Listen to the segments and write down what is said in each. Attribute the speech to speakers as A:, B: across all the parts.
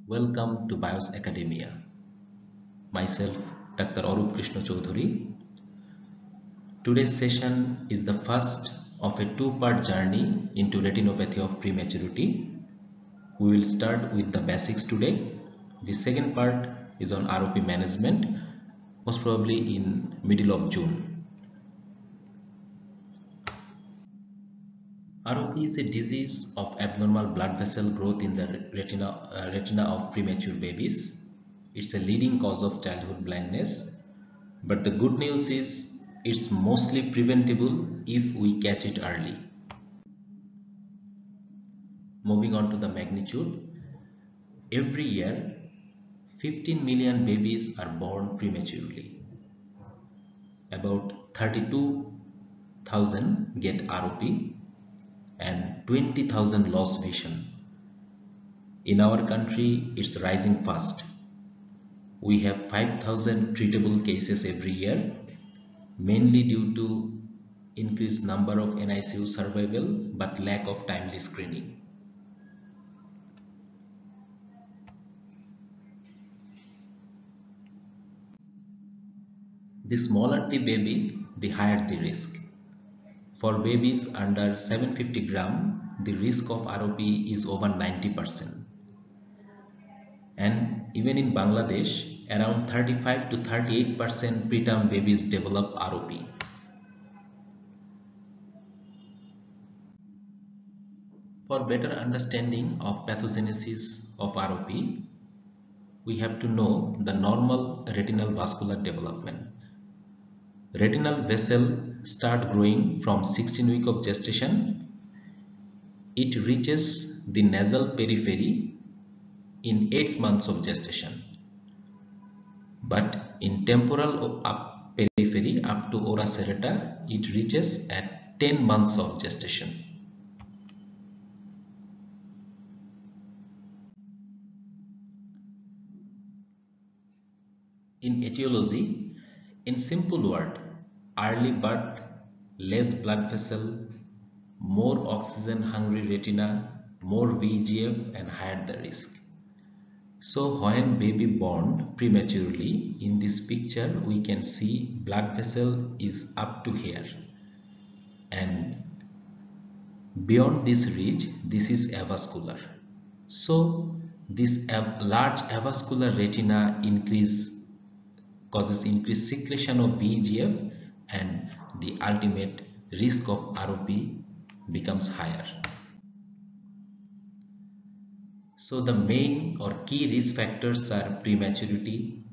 A: Welcome to BIOS Academia. Myself, Dr. Arup Krishna Choudhury. Today's session is the first of a two-part journey into retinopathy of prematurity. We will start with the basics today. The second part is on ROP management, most probably in middle of June. ROP is a disease of abnormal blood vessel growth in the retina of premature babies. It's a leading cause of childhood blindness, but the good news is it's mostly preventable if we catch it early. Moving on to the magnitude, every year 15 million babies are born prematurely. About 32,000 get ROP and 20,000 lost vision. In our country, it's rising fast. We have 5,000 treatable cases every year, mainly due to increased number of NICU survival but lack of timely screening. The smaller the baby, the higher the risk. For babies under 750 gram, the risk of ROP is over 90%. And even in Bangladesh, around 35 to 38% preterm babies develop ROP. For better understanding of pathogenesis of ROP, we have to know the normal retinal vascular development. Retinal vessel start growing from 16 weeks of gestation. It reaches the nasal periphery in 8 months of gestation. But in temporal periphery up to ora serrata, it reaches at 10 months of gestation. In etiology, in simple word, early birth, less blood vessel, more oxygen hungry retina, more VEGF and higher the risk. So when baby born prematurely, in this picture we can see blood vessel is up to here, and beyond this ridge this is avascular. So this large avascular retina causes increased secretion of VEGF, and the ultimate risk of ROP becomes higher. So the main or key risk factors are prematurity,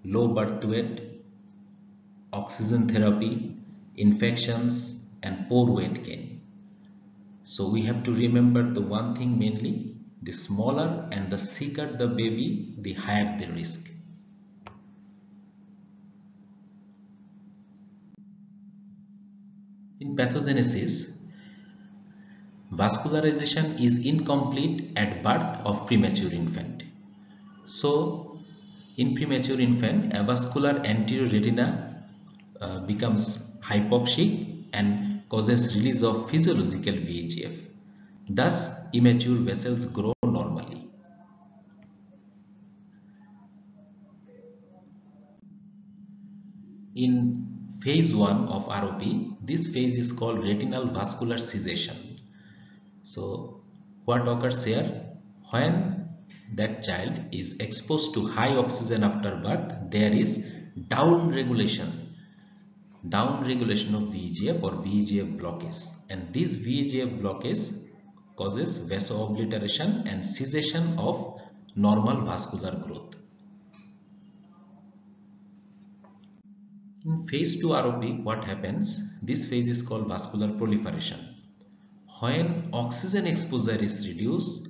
A: low birth weight, oxygen therapy, infections and poor weight gain. So we have to remember the one thing mainly, the smaller and the sicker the baby, the higher the risk. In pathogenesis, vascularization is incomplete at birth of premature infant. So in premature infant, avascular anterior retina becomes hypoxic and causes release of physiological VEGF. Thus, immature vessels grow normally. In phase 1 of ROP, this phase is called retinal vascular cessation. So what occurs here? When that child is exposed to high oxygen after birth, there is down regulation of VEGF or VEGF blockage, and this VEGF blockage causes vasoobliteration and cessation of normal vascular growth. In phase 2 ROP, what happens? This phase is called vascular proliferation. When oxygen exposure is reduced,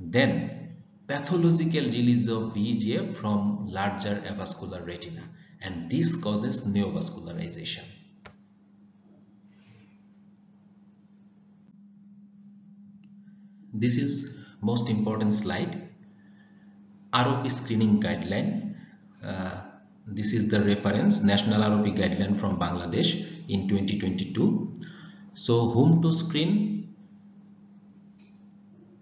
A: then pathological release of VEGF from larger avascular retina, and this causes neovascularization. This is most important slide, ROP screening guideline. This is the reference, National ROP guideline from Bangladesh in 2022. So whom to screen?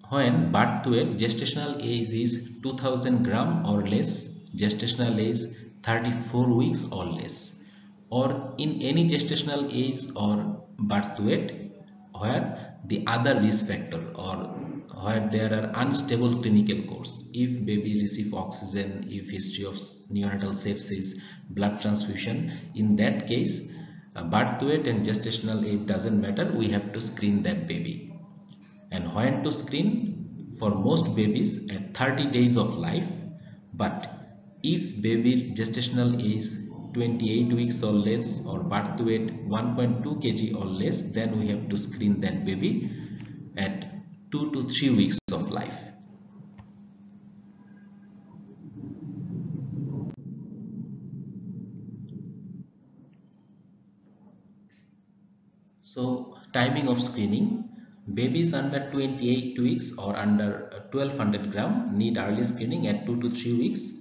A: When birth weight gestational age is 2000 gram or less, gestational age 34 weeks or less, or in any gestational age or birth weight where the other risk factor or where there are unstable clinical course, if baby receive oxygen, if history of neonatal sepsis, blood transfusion, in that case birth weight and gestational age doesn't matter, we have to screen that baby. And when to screen? For most babies at 30 days of life, but if baby gestational age 28 weeks or less or birth weight 1.2 kg or less, then we have to screen that baby at 2 to 3 weeks of life. So timing of screening, babies under 28 weeks or under 1200 gram need early screening at 2 to 3 weeks.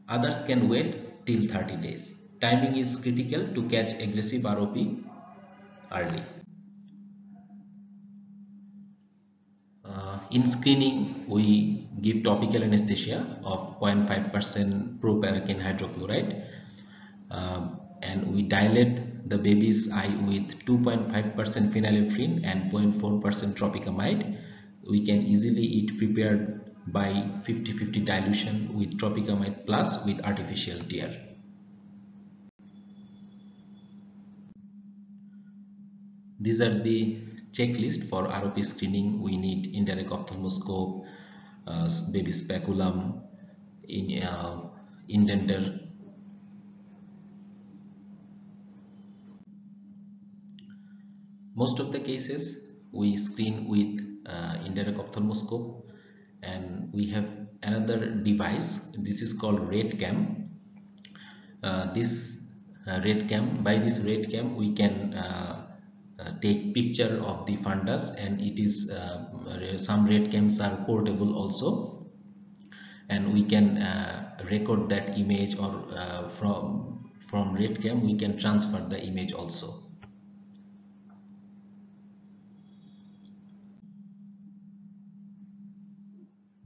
A: Others can wait till 30 days. Timing is critical to catch aggressive ROP early. In screening, we give topical anesthesia of 0.5% proparacaine hydrochloride, and we dilate the baby's eye with 2.5% phenylephrine and 0.4% tropicamide. We can easily eat prepared by 50-50 dilution with tropicamide plus with artificial tear. These are the checklist for ROP screening. We need indirect ophthalmoscope, baby speculum, indenter. Most of the cases we screen with indirect ophthalmoscope, and we have another device. This is called RedCam. This RedCam we can take picture of the fundus, and it is some RedCams are portable also, and we can record that image, or from RedCam we can transfer the image also.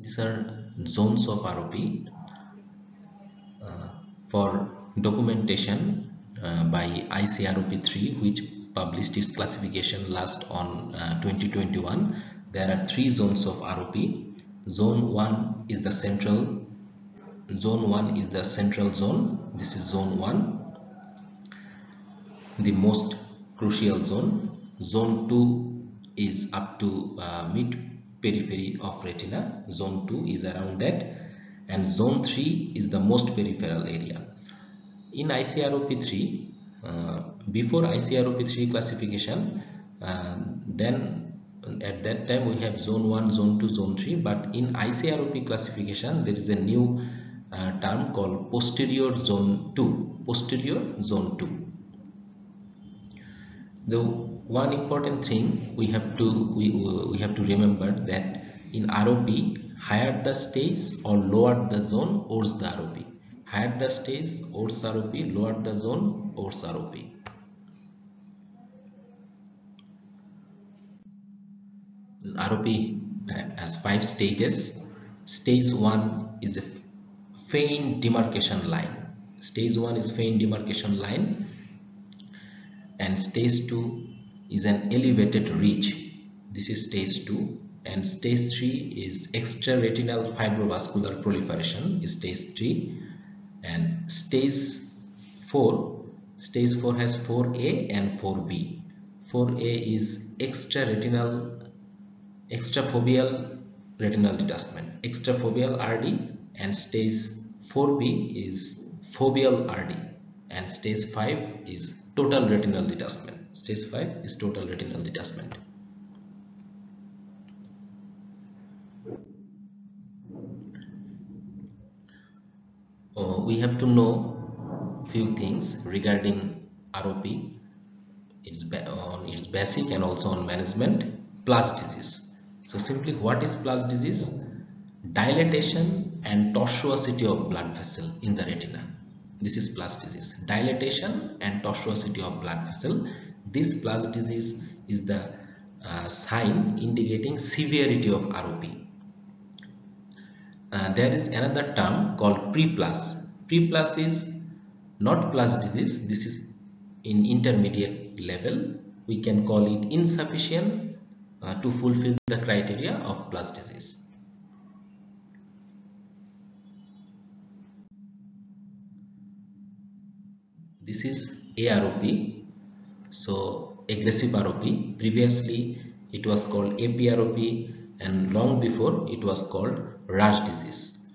A: These are zones of ROP. For documentation by ICROP3, which published its classification last on 2021, there are 3 zones of ROP. Zone 1 is the central. Zone 1 is the central zone. This is zone 1, the most crucial zone. Zone 2 is up to mid periphery of retina. Zone 2 is around that, and zone 3 is the most peripheral area. In ICROP3, before ICROP3 classification, then at that time we have zone 1, zone 2, zone 3, but in ICROP classification there is a new term called posterior zone 2. Posterior zone 2. The one important thing we have to remember that in ROP, higher the stage or lower the zone, worse the ROP. Higher the stage, worse ROP, lower the zone, worse ROP. ROP has 5 stages. Stage 1 is a faint demarcation line. Stage 1 is faint demarcation line, and stage 2 is an elevated ridge. This is stage 2, and stage 3 is extraretinal fibrovascular proliferation is stage 3, and stage 4 has 4A and 4B. 4A is extrafoveal retinal detachment, extrafoveal RD, and stage 4B is foveal RD, and stage 5 is total retinal detachment. Stage 5 is total retinal detachment. We have to know few things regarding ROP. On its basic and also on management. Plus disease. So simply, what is plus disease? Dilatation and tortuosity of blood vessel in the retina. This is plus disease. Dilatation and tortuosity of blood vessel. This plus disease is the sign indicating severity of ROP. There is another term called pre-plus. Pre-plus is not plus disease. This is in intermediate level. We can call it insufficient to fulfill the criteria of plus disease. This is AROP. So aggressive ROP. Previously it was called APROP, and long before it was called rash disease.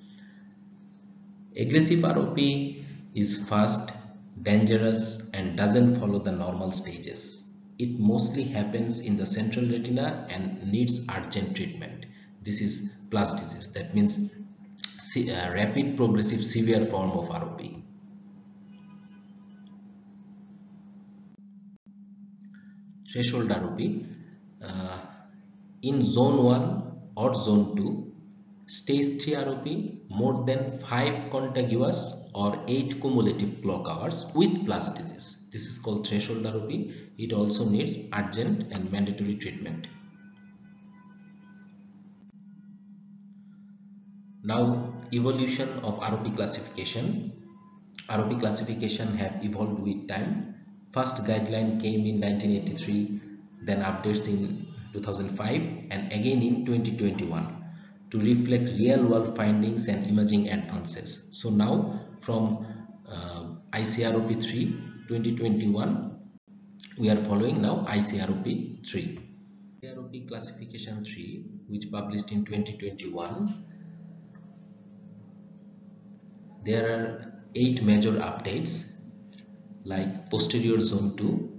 A: Aggressive ROP is fast, dangerous, and doesn't follow the normal stages. It mostly happens in the central retina and needs urgent treatment. This is plus disease. That means rapid progressive severe form of ROP. Threshold ROP. In zone 1 or zone 2, stage 3 ROP, more than 5 contiguous or 8 cumulative clock hours with plus disease. This is called threshold ROP. It also needs urgent and mandatory treatment. Now, evolution of ROP classification. ROP classification have evolved with time. First guideline came in 1983, then updates in 2005, and again in 2021 to reflect real-world findings and imaging advances. So now from ICROP 3 2021, we are following now ICROP 3. ICROP classification 3, which published in 2021, there are 8 major updates like posterior zone 2,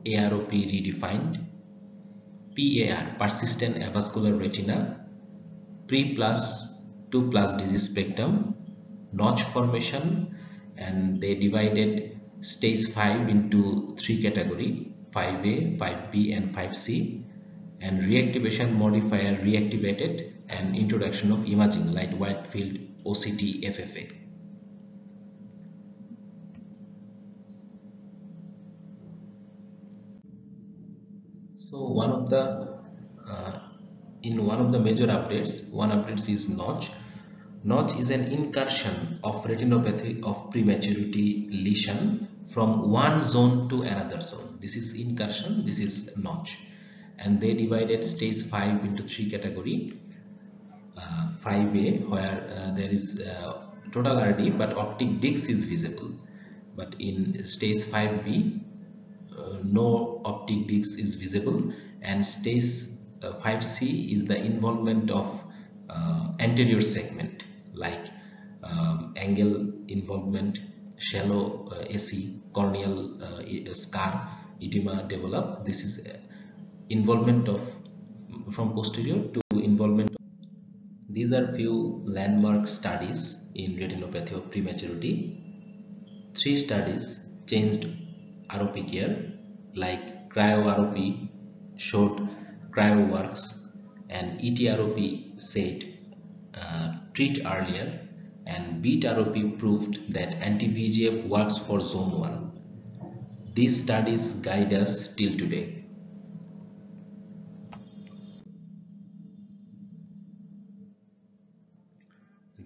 A: AROP redefined, PAR persistent avascular retina, pre-plus to plus disease spectrum, notch formation, and they divided stage 5 into 3 categories, 5A, 5B and 5C, and reactivation modifier reactivated, and introduction of imaging like wide field OCT FFA. So one of the major updates, one update is notch. Notch is an incursion of retinopathy of prematurity lesion from one zone to another zone. This is incursion, this is notch, and they divided stage 5 into 3 categories. 5A, where there is total RD but optic disc is visible, but in stage 5B no optic disc is visible, and stage 5C is the involvement of anterior segment like angle involvement, shallow AC, corneal scar, edema develop. This is involvement of from posterior to involvement. These are few landmark studies in retinopathy of prematurity. 3 studies changed ROP care, like cryo-ROP showed cryo works, and ET-ROP said treat earlier, and BEAT-ROP proved that anti-VEGF works for zone 1. These studies guide us till today.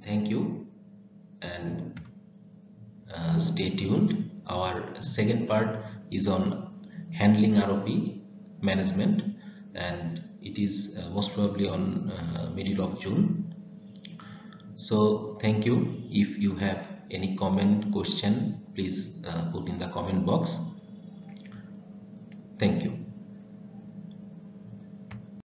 A: Thank you, and stay tuned. Our second part is on handling ROP management, and it is most probably on middle of June. So thank you. If you have any comment, question, please put in the comment box.